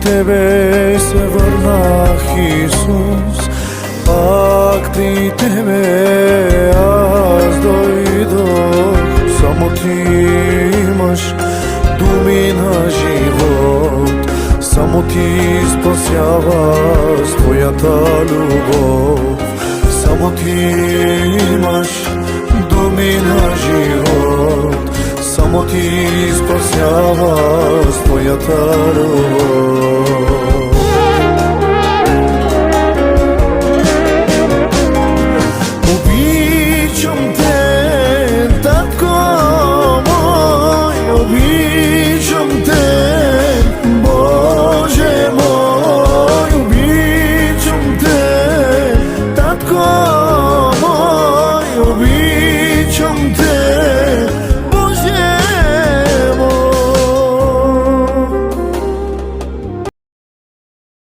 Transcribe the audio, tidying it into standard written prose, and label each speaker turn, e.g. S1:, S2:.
S1: Тебе се врнах, Исус, пак при Тебе аз дојдох. Само Ти имаш думи на живот, само Ти спасяваш Твојата љубов. Само Ти имаш думи на живот, само Ти спасяваш Твојата љубов.